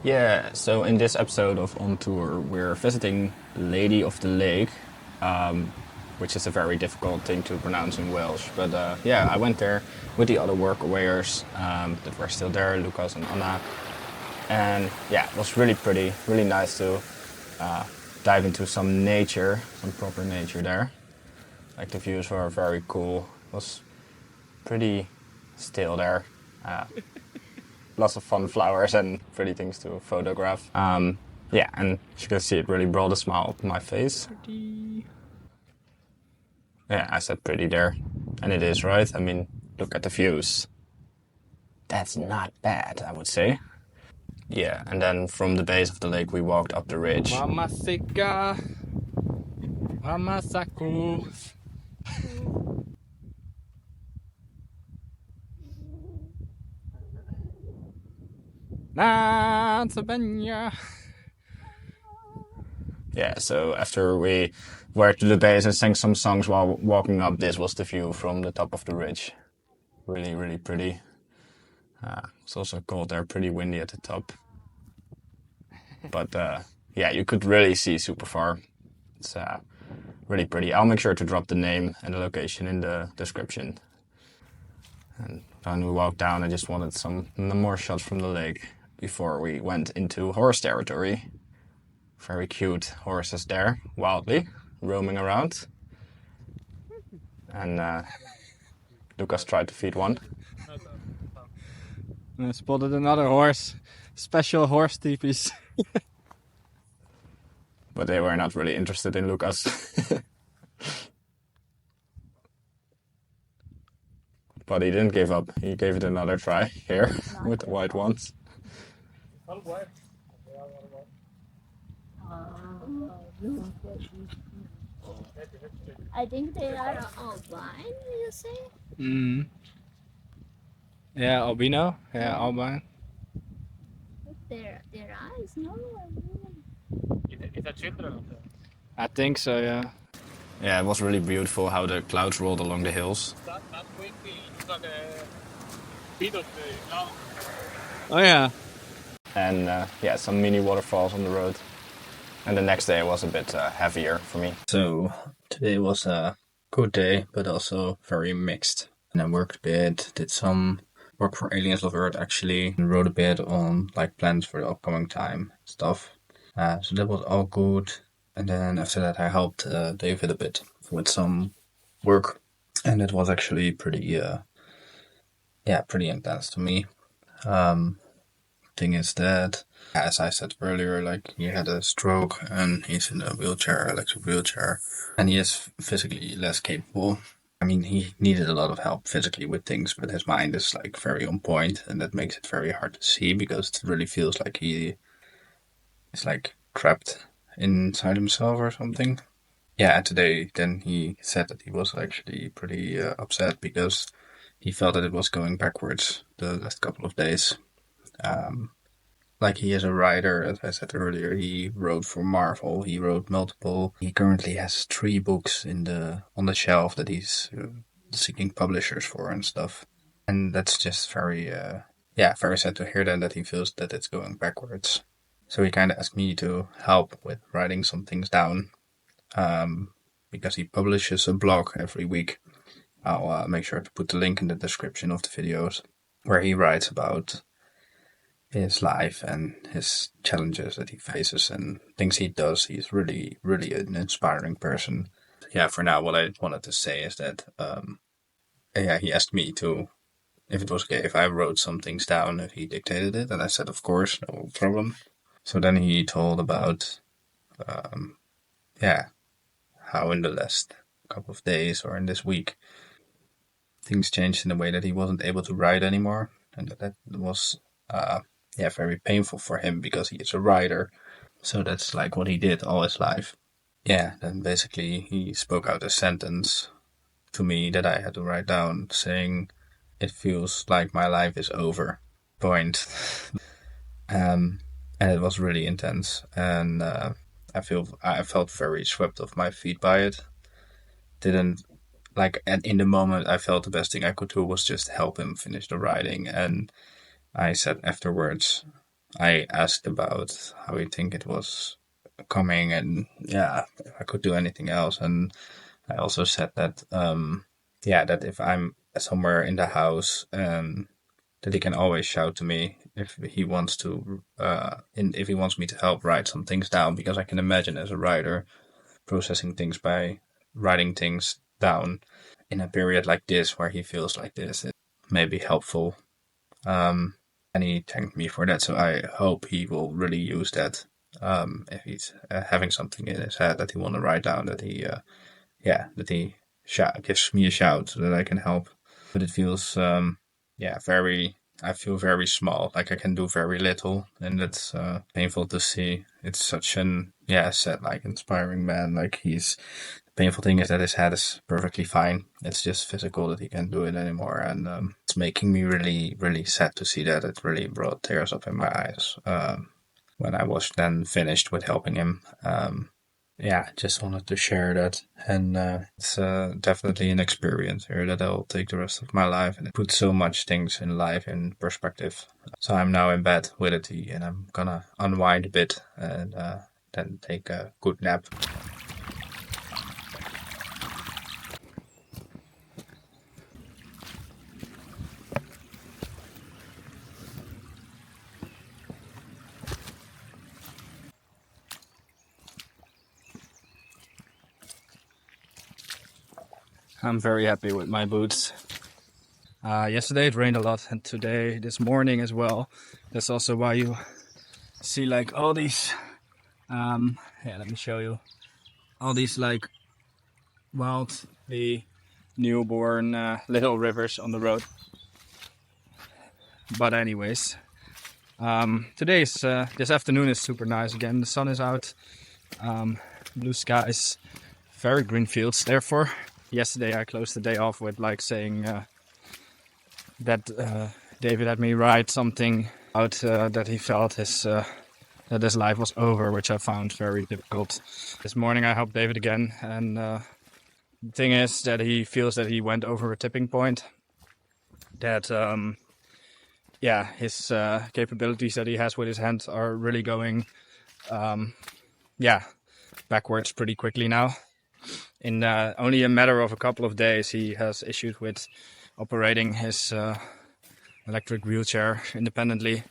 Yeah, so in this episode of On Tour, we're visiting Lady of the Lake, um, which is a very difficult thing to pronounce in Welsh. But yeah, I went there with the other workawayers that were still there, Lucas and Anna. And yeah, it was really pretty, really nice to dive into some nature, some proper nature there. Like the views were very cool. It was pretty still there. Lots of fun flowers and pretty things to photograph. Yeah, and as you can see, it really brought a smile up my face. Pretty. Yeah, I said pretty there. And it is, right? I mean, look at the views. That's not bad, I would say. Yeah, and then from the base of the lake, we walked up the ridge. Mamasika. Mamasaku. Yeah, so after we were to the base and sang some songs while walking up, this was the view from the top of the ridge. Really, really pretty. It's also cold there, pretty windy at the top. But yeah, you could really see super far. It's really pretty. I'll make sure to drop the name and the location in the description. And when we walked down, I just wanted some more shots from the lake before we went into horse territory. Very cute horses there, wildly roaming around. And Lucas tried to feed one. I spotted another horse. Special horse teepees. But they were not really interested in Lucas. But he didn't give up. He gave it another try here with the white ones. I think they are all blind, you say? Yeah, albino. Yeah, albino. Their eyes, no? Is that children? I think so, yeah. Yeah, it was really beautiful how the clouds rolled along the hills. That quickly, you got a bit of now. Oh, yeah. And yeah, some mini waterfalls on the road. And the next day was a bit heavier for me. So today was a good day, but also very mixed. And I worked a bit, did some work for Aliens of Earth actually, and wrote a bit on like plans for the upcoming time stuff. So that was all good. And then after that, I helped David a bit with some work, and it was actually pretty intense to me. Thing is that, as I said earlier, like he had a stroke and he's in a wheelchair, electric wheelchair, and he is physically less capable. I mean, he needed a lot of help physically with things, but his mind is like very on point, and that makes it very hard to see because it really feels like he is like trapped inside himself or something. Yeah, and today then he said that he was actually pretty upset because he felt that it was going backwards the last couple of days. Like he is a writer, as I said earlier, he wrote for Marvel, he wrote multiple. He currently has 3 books on the shelf that he's seeking publishers for and stuff. And that's just very sad to hear then that he feels that it's going backwards. So he kind of asked me to help with writing some things down, because he publishes a blog every week. I'll make sure to put the link in the description of the videos, where he writes about his life and his challenges that he faces and things he does. He's really, really an inspiring person. Yeah, for now, what I wanted to say is that, he asked me if it was okay if I wrote some things down, if he dictated it, and I said, of course, no problem. So then he told about, how in the last couple of days or in this week, things changed in a way that he wasn't able to write anymore, and that was very painful for him because he is a writer. So that's like what he did all his life. Yeah, then basically he spoke out a sentence to me that I had to write down saying, "It feels like my life is over." Point. And it was really intense, and I felt very swept off my feet by it. Didn't like, and in the moment I felt the best thing I could do was just help him finish the writing. And I said afterwards, I asked about how he think it was coming, and yeah, if I could do anything else. And I also said that that if I'm somewhere in the house, that he can always shout to me if he wants to, if he wants me to help write some things down, because I can imagine as a writer processing things by writing things down in a period like this where he feels like this, it may be helpful. And he thanked me for that, so I hope he will really use that. If he's having something in his head that he want to write down, that he gives me a shout so that I can help. But it feels, very. I feel very small, like I can do very little, and that's painful to see. It's such an sad, like inspiring man. Like he's the painful thing is that his head is perfectly fine. It's just physical that he can't do it anymore, and it's making me really, really sad to see that. It really brought tears up in my eyes when I was then finished with helping him. Just wanted to share that. And it's definitely an experience here that I'll take the rest of my life. And it puts so much things in life in perspective. So I'm now in bed with a tea and I'm gonna unwind a bit and then take a good nap. I'm very happy with my boots. Yesterday it rained a lot, and this morning as well. That's also why you see like all these. Let me show you. All these like the newborn little rivers on the road. But anyways, this afternoon is super nice again. The sun is out, blue skies, very green fields. Therefore, yesterday I closed the day off with like saying that David had me write something out that he felt that his life was over, which I found very difficult. This morning I helped David again, and the thing is that he feels that he went over a tipping point. That his capabilities that he has with his hands are really going backwards pretty quickly now. In only a matter of a couple of days, he has issues with operating his electric wheelchair independently,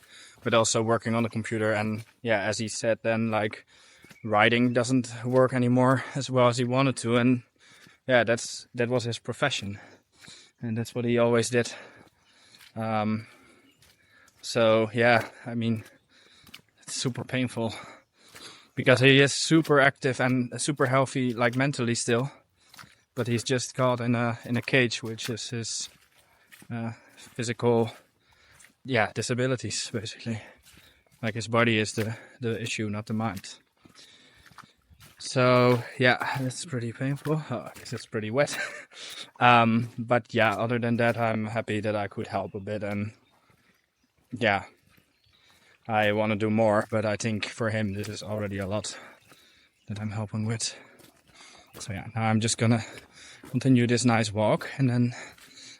but also working on the computer. And as he said, then like writing doesn't work anymore as well as he wanted to. And that was his profession, and that's what he always did. I mean, it's super painful because he is super active and super healthy, like mentally still, but he's just caught in a cage, which is his physical disabilities, basically. Like his body is the issue, not the mind. So it's pretty painful. I guess it's pretty wet. But other than that, I'm happy that I could help a bit, and I want to do more, but I think for him this is already a lot that I'm helping with. So now I'm just gonna continue this nice walk, and then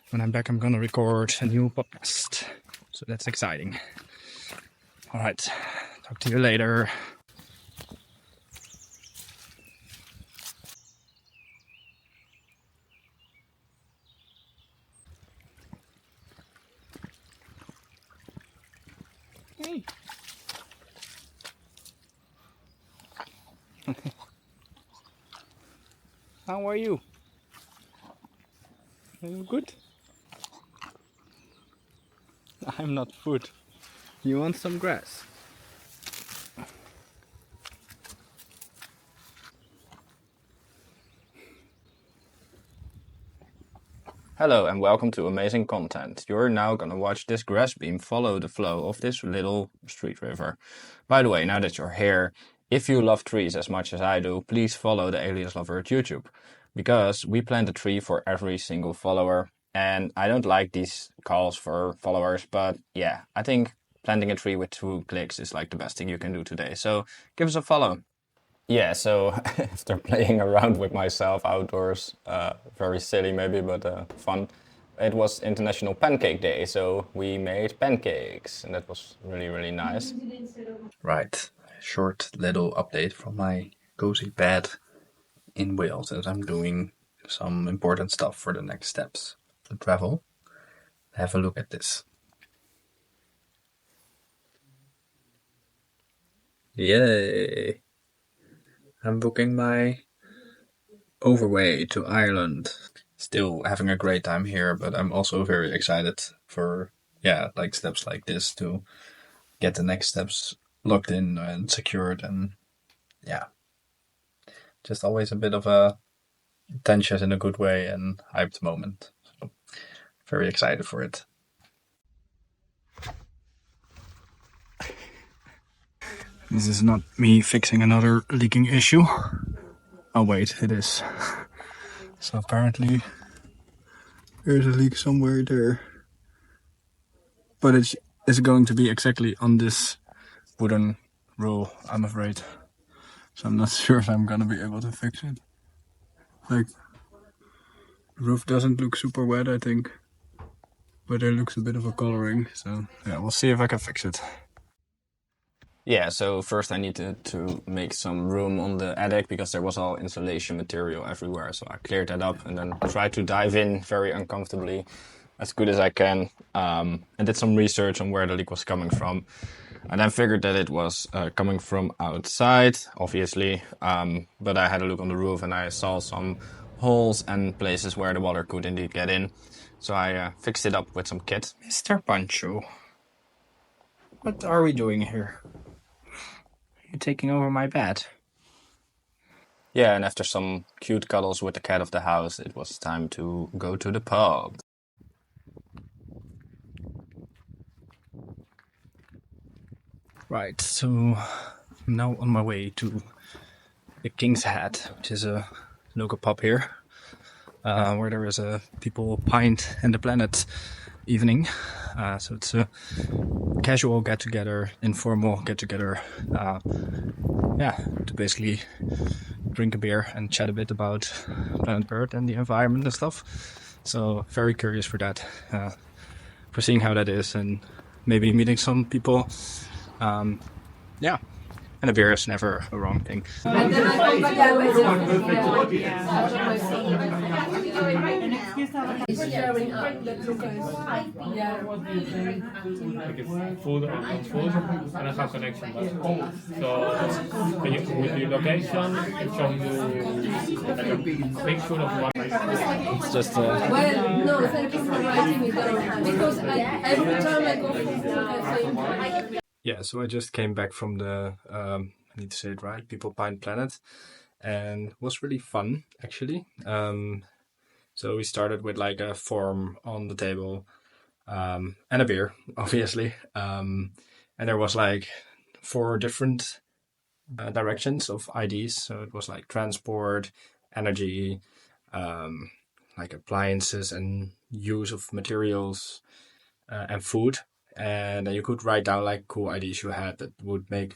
when I'm back I'm gonna record a new podcast. So that's exciting. Alright, talk to you later. Hey. How are you? Are you good? I'm not food. You want some grass? Hello and welcome to Amazing Content. You're now gonna watch this grass beam follow the flow of this little street river. By the way, now that you're here, if you love trees as much as I do, please follow the Alias Lover at YouTube. Because we plant a tree for every single follower. And I don't like these calls for followers, but I think planting a tree with 2 clicks is like the best thing you can do today. So give us a follow. So after playing around with myself outdoors, very silly maybe, but fun. it was International Pancake Day, so we made pancakes, and that was really, really nice. Right. Short little update from my cozy bed in Wales as I'm doing some important stuff for the next steps to travel. Have a look at this. Yay! I'm booking my overway to Ireland. Still having a great time here, but I'm also very excited for, like steps like this to get the next steps locked in and secured, and just always a bit of a tension in a good way and hyped moment. So very excited for it. This is not me fixing another leaking issue. Oh wait, it is. So apparently there's a leak somewhere there. But it's going to be exactly on this wooden rule, I'm afraid. So I'm not sure if I'm gonna be able to fix it. Like, the roof doesn't look super wet, I think. But there looks a bit of a coloring, so yeah, we'll see if I can fix it. Yeah, so first I needed to make some room on the attic because there was all insulation material everywhere. So I cleared that up and then tried to dive in very uncomfortably as good as I can, and did some research on where the leak was coming from. And then figured that it was coming from outside, obviously, but I had a look on the roof and I saw some holes and places where the water could indeed get in. So I fixed it up with some kit. Mr. Pancho, what are we doing here? You're taking over my bed. Yeah, and after some cute cuddles with the cat of the house, it was time to go to the pub. Right, so I'm now on my way to the King's Head, which is a local pub here, where there is a People, Pint and the Planet evening. So it's a casual get-together, informal get-together, to basically drink a beer and chat a bit about Planet Bird and the environment and stuff. So very curious for that, for seeing how that is and maybe meeting some people. And a beer is never a wrong thing. Like it's food on food and I have connection. So can you, with the location, it shows you like a picture of one. It's just Well, no, thank you for writing it down because every time I go for food, I think. yeah. So I just came back from the I need to say it right, People, Pint, Planet, and it was really fun actually. So we started with like a form on the table, and a beer, obviously. And there was like 4 different directions of IDs. So it was like transport, energy, like appliances and use of materials, and food. And then you could write down like cool IDs you had that would make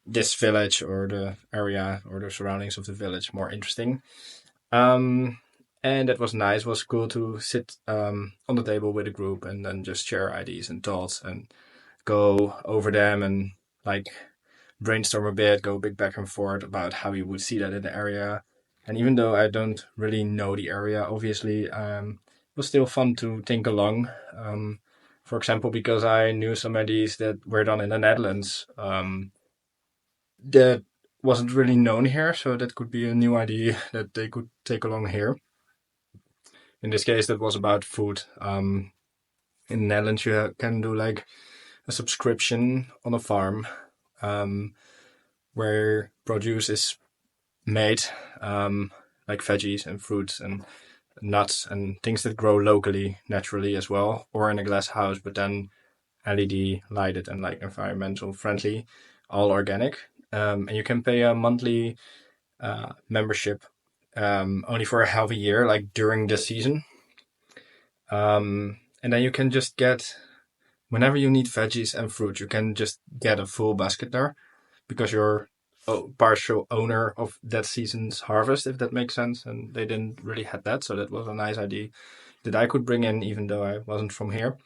this village or the area or the surroundings of the village more interesting. And that was nice. It was cool to sit on the table with a group and then just share ideas and thoughts and go over them and like brainstorm a bit, go a bit back and forth about how you would see that in the area. And even though I don't really know the area, obviously, it was still fun to think along. For example, because I knew some ideas that were done in the Netherlands, that wasn't really known here, so that could be a new idea that they could take along here. In this case, that was about food. In the Netherlands, you can do like a subscription on a farm, where produce is made, like veggies and fruits and nuts and things that grow locally, naturally as well, or in a glass house, but then LED lighted and like environmental friendly, all organic. And you can pay a monthly membership, only for a half a year, like during the season. And then you can just get, whenever you need veggies and fruit, you can just get a full basket there because you're a partial owner of that season's harvest, if that makes sense. And they didn't really have that, so that was a nice idea. that I could bring in, even though I wasn't from here.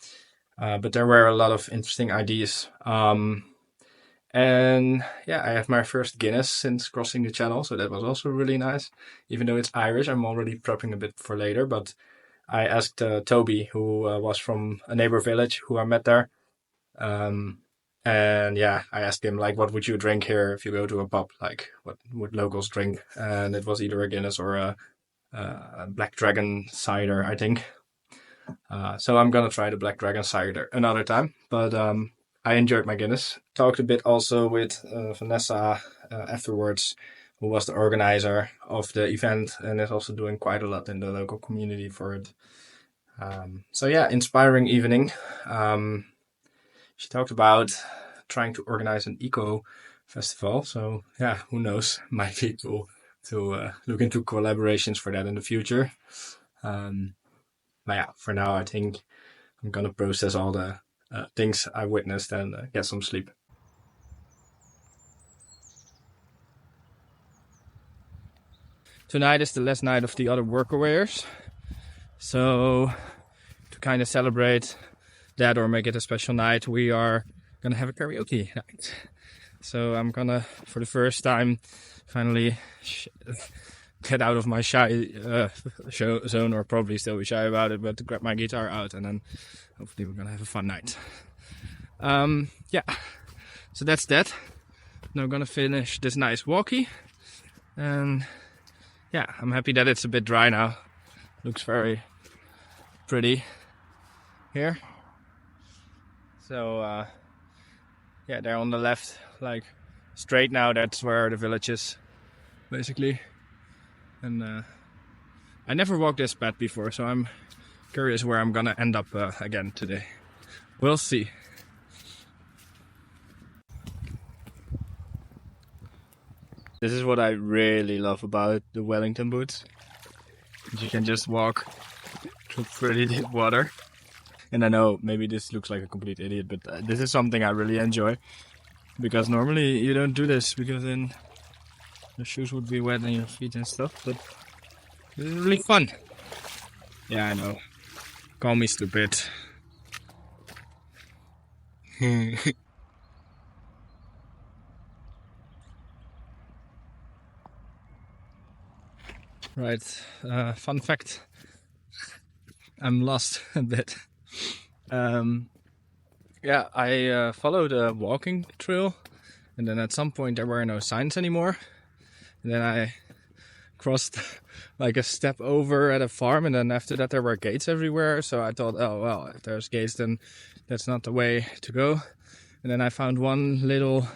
But there were a lot of interesting ideas. And yeah, I have my first Guinness since crossing the channel, so that was also really nice. Even though it's Irish, I'm already prepping a bit for later. But I asked Toby, who was from a neighbor village, who I met there. And yeah, I asked him, like, what would you drink here if you go to a pub? Like, what would locals drink? And it was either a Guinness or a Black Dragon cider, I think. So I'm gonna try the Black Dragon cider another time. But I enjoyed my Guinness. Talked a bit also with Vanessa afterwards, who was the organizer of the event and is also doing quite a lot in the local community for it. So yeah, inspiring evening. She talked about trying to organize an eco festival. So yeah, who knows? Might be cool to look into collaborations for that in the future. But yeah, for now, I think I'm gonna process all the things I witnessed and get some sleep. Tonight is the last night of the other Workawayers. So to kind of celebrate that or make it a special night, we are gonna have a karaoke night. So I'm gonna, for the first time, finally get out of my shy zone, or probably still be shy about it, but to grab my guitar out and then hopefully we're gonna have a fun night. Yeah, so that's that. Now I'm gonna finish this nice walkie, and yeah, I'm happy that it's a bit dry now. Looks very pretty here. So yeah, there on the left, like straight now, that's where the village is, basically. And I never walked this path before, so I'm curious where I'm gonna end up again today. We'll see. This is what I really love about the Wellington boots. You can just walk through pretty deep water. And I know maybe this looks like a complete idiot, but this is something I really enjoy. Because normally you don't do this, because then the shoes would be wet on your feet and stuff. But this is really fun. Yeah, I know. Call me stupid. Right, fun fact. I'm lost a bit. Yeah, I followed a walking trail, and then at some point there were no signs anymore. And then I crossed like a step over at a farm, and then after that there were gates everywhere. So I thought, oh well, if there's gates, then that's not the way to go. And then I found one little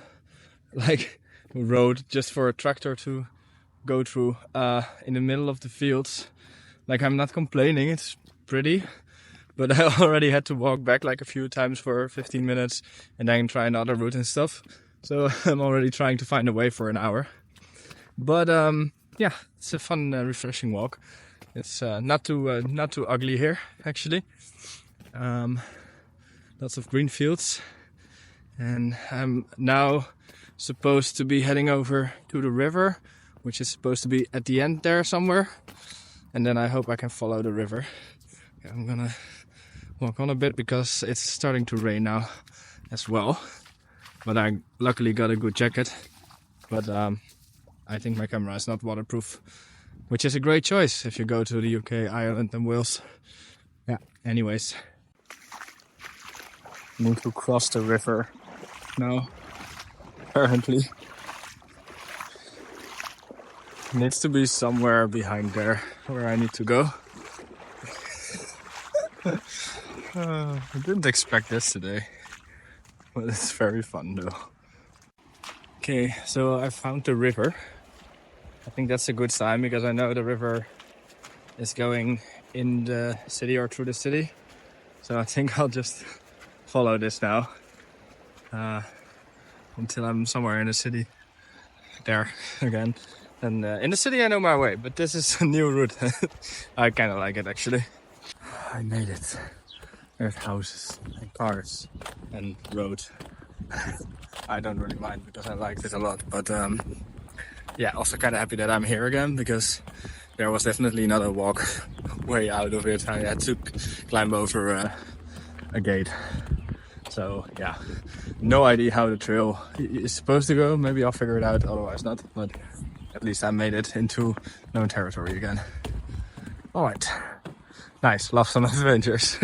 like road just for a tractor to go through in the middle of the fields. Like, I'm not complaining, it's pretty, but I already had to walk back like a few times for 15 minutes and then try another route and stuff. So I'm already trying to find a way for an hour. But yeah, it's a fun, refreshing walk. It's not too ugly here, actually. Lots of green fields, and I'm now supposed to be heading over to the river, which is supposed to be at the end there somewhere. And then I hope I can follow the river. Yeah, I'm gonna walk on a bit because it's starting to rain now as well. But I luckily got a good jacket. But I think my camera is not waterproof, which is a great choice if you go to the UK, Ireland and Wales. Yeah, anyways. Need to cross the river now, apparently. Needs to be somewhere behind there where I need to go. I didn't expect this today, but it's very fun though. Okay, so I found the river. I think that's a good sign because I know the river is going in the city or through the city. So I think I'll just follow this now until I'm somewhere in the city there again. And in the city I know my way, but this is a new route. I kind of like it actually. I made it. There's houses and cars and road. I don't really mind because I liked it a lot, but yeah, also kind of happy that I'm here again because there was definitely not a walk way out of it. I had to climb over a gate. So yeah, no idea how the trail is supposed to go. Maybe I'll figure it out, otherwise not. But at least I made it into known territory again. Alright, nice, love some adventures.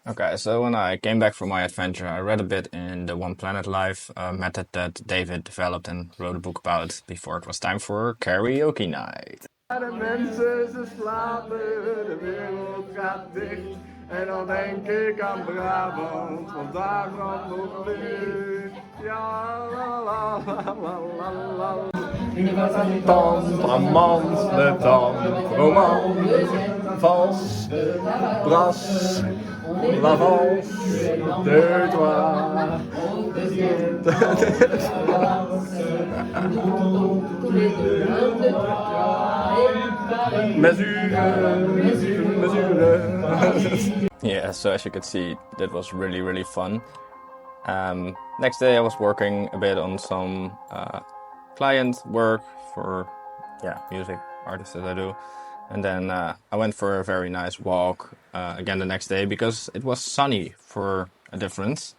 Okay, so when I came back from my adventure, I read a bit in the One Planet Life method that David developed and wrote a book about before it was time for karaoke night. De mensen ze slapen, de wereld gaat dicht. En dan denk ik aan Brabant, want daar brandt nog licht. Ja, la la la la la la. Tandamant, de tandromant, vals, bras, la valse, de toi. Yeah, so as you could see, that was really fun. Next day I was working a bit on some client work for music artists as I do. And then I went for a very nice walk again the next day because it was sunny for a difference.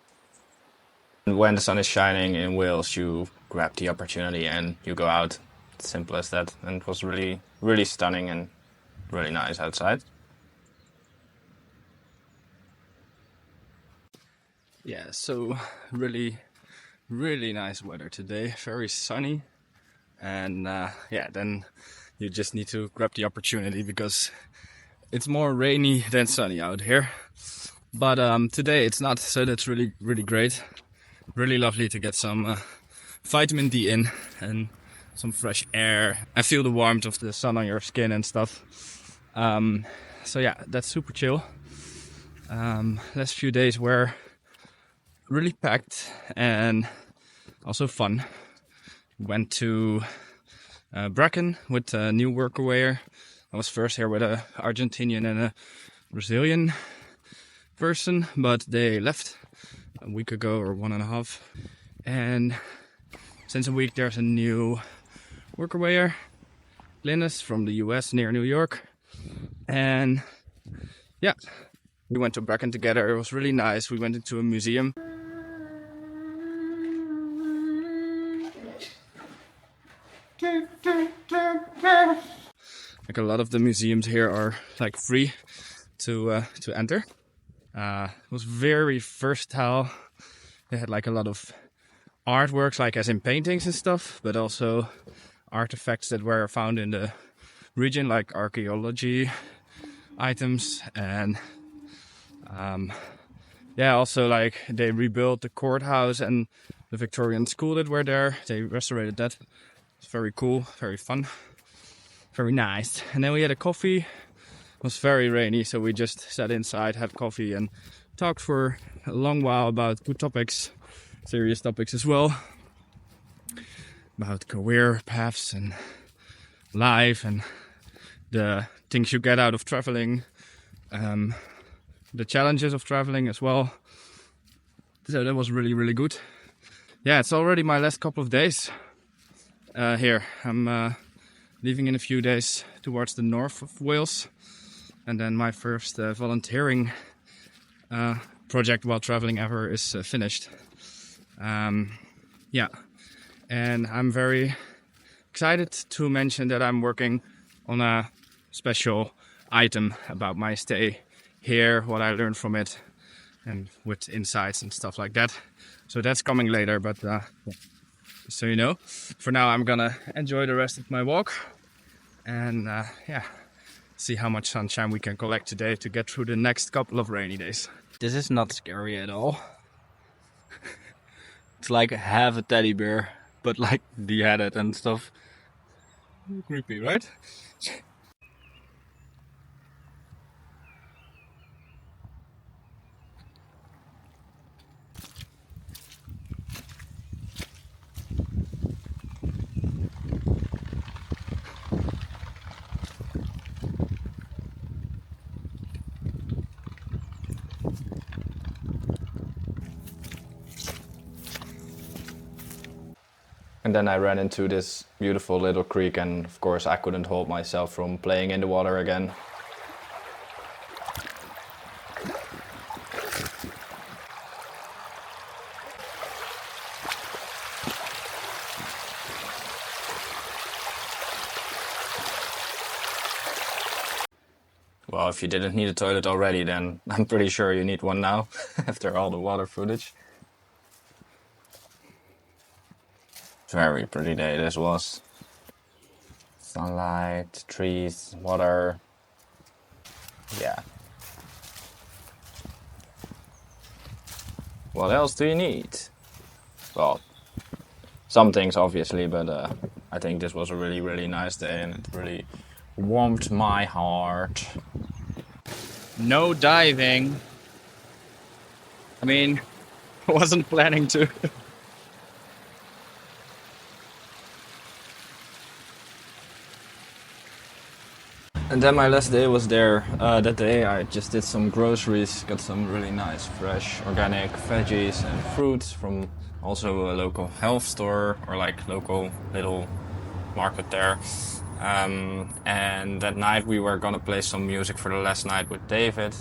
And when the sun is shining in Wales, you grab the opportunity and you go out. Simple as that. And it was really stunning and really nice outside. Yeah, so really nice weather today. Very sunny. And then you just need to grab the opportunity because it's more rainy than sunny out here. But today it's not, so that's really great. Really lovely to get some vitamin D in and some fresh air. I feel the warmth of the sun on your skin and stuff. So yeah, that's super chill. Last few days were really packed and also fun. Went to Bracken with a new Workaway. I was first here with an Argentinian and a Brazilian person, but they left a week ago or 1.5. And since a week there's a new Workaway, Linus from the US near New York. And yeah, we went to Bracken together. It was really nice. We went into a museum. Like a lot of the museums here are like free to enter. It was very versatile. They had like a lot of artworks, like as in paintings and stuff, but also artifacts that were found in the region, like archaeology items. And also like they rebuilt the courthouse and the Victorian school that were there. They restored that. It's very cool, very fun, very nice. And then we had a coffee. It was very rainy, so we just sat inside, had coffee, and talked for a long while about good topics, serious topics as well, about career paths and life and the things you get out of traveling, the challenges of traveling as well. So that was really good. Yeah, it's already my last couple of days here. I'm leaving in a few days towards the north of Wales, and then my first volunteering project while traveling ever is finished. And I'm very excited to mention that I'm working on a special item about my stay here, what I learned from it, and with insights and stuff like that. So that's coming later, but so you know, for now I'm gonna enjoy the rest of my walk and see how much sunshine we can collect today to get through the next couple of rainy days. This is not scary at all. It's like half a teddy bear, but like beheaded and stuff. Creepy, right? And then I ran into this beautiful little creek, and of course I couldn't hold myself from playing in the water again. Well, if you didn't need a toilet already, then I'm pretty sure you need one now, after all the water footage. Very pretty day this was. Sunlight, trees, water. Yeah. What else do you need? Well, some things obviously, but I think this was a really, really nice day and it really warmed my heart. No diving. I mean, I wasn't planning to. And then my last day was there. That day I just did some groceries, got some really nice fresh organic veggies and fruits from also a local health store or like local little market there. And that night we were gonna play some music for the last night with David.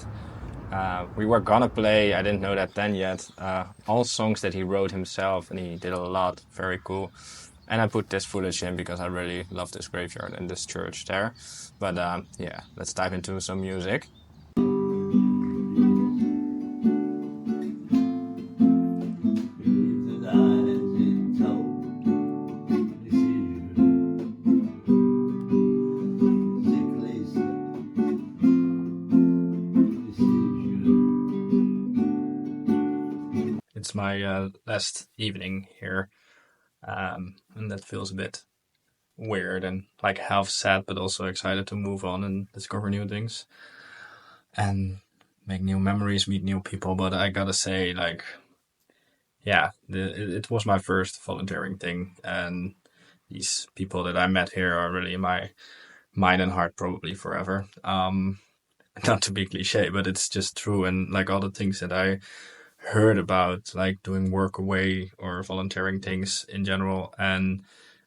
We were gonna play, I didn't know that then yet, all songs that he wrote himself, and he did a lot, very cool. And I put this footage in because I really love this graveyard and this church there. But yeah, let's dive into some music. It's my last evening here, and that feels a bit weird and like half sad, but also excited to move on and discover new things and make new memories, meet new people. But I gotta say, like, yeah, it was my first volunteering thing, and these people that I met here are really my mind and heart probably forever. Not to be cliche, but it's just true. And like all the things that I heard about, like doing Workaway or volunteering things in general, and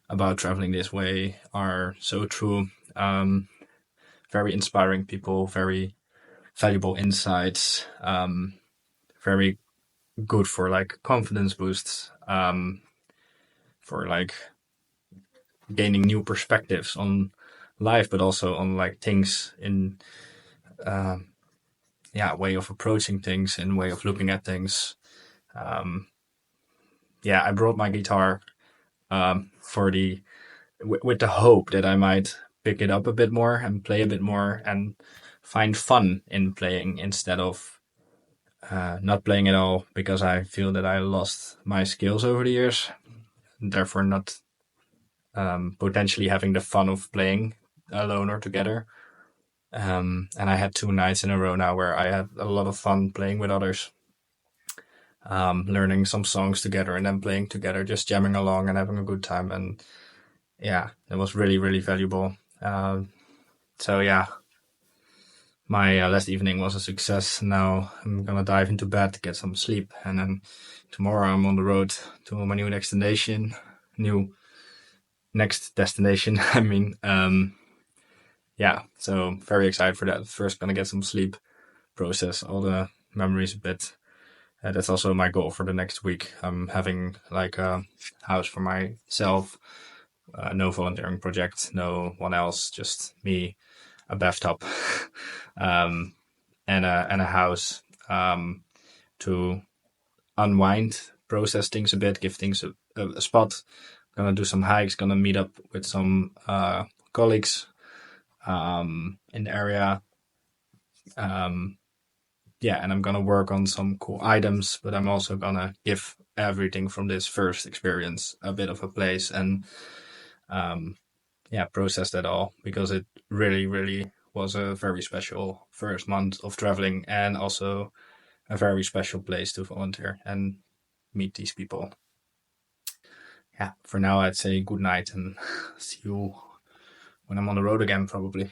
about traveling this way are so true. Very inspiring people, very valuable insights, very good for like confidence boosts, for like gaining new perspectives on life, but also on like things in, yeah, way of approaching things and way of looking at things. Yeah, I brought my guitar for the with the hope that I might pick it up a bit more and play a bit more and find fun in playing instead of not playing at all, because I feel that I lost my skills over the years, therefore not potentially having the fun of playing alone or together. And I had 2 nights in a row now where I had a lot of fun playing with others, learning some songs together and then playing together, just jamming along and having a good time. And yeah, it was really, really valuable. So yeah, my last evening was a success. Now I'm gonna dive into bed, get some sleep, and then tomorrow I'm on the road to my new destination. I mean, yeah, so very excited for that. First, gonna get some sleep, process all the memories a bit. That's also my goal for the next week. I'm having like a house for myself, no volunteering project, no one else, just me, a bathtub, and a house to unwind, process things a bit, give things a spot. Gonna do some hikes. Gonna meet up with some colleagues in the area. Yeah, and I'm gonna work on some cool items, but I'm also gonna give everything from this first experience a bit of a place and yeah, process that all, because it really, really was a very special first month of traveling and also a very special place to volunteer and meet these people. Yeah, for now I'd say good night and see you when I'm on the road again, probably.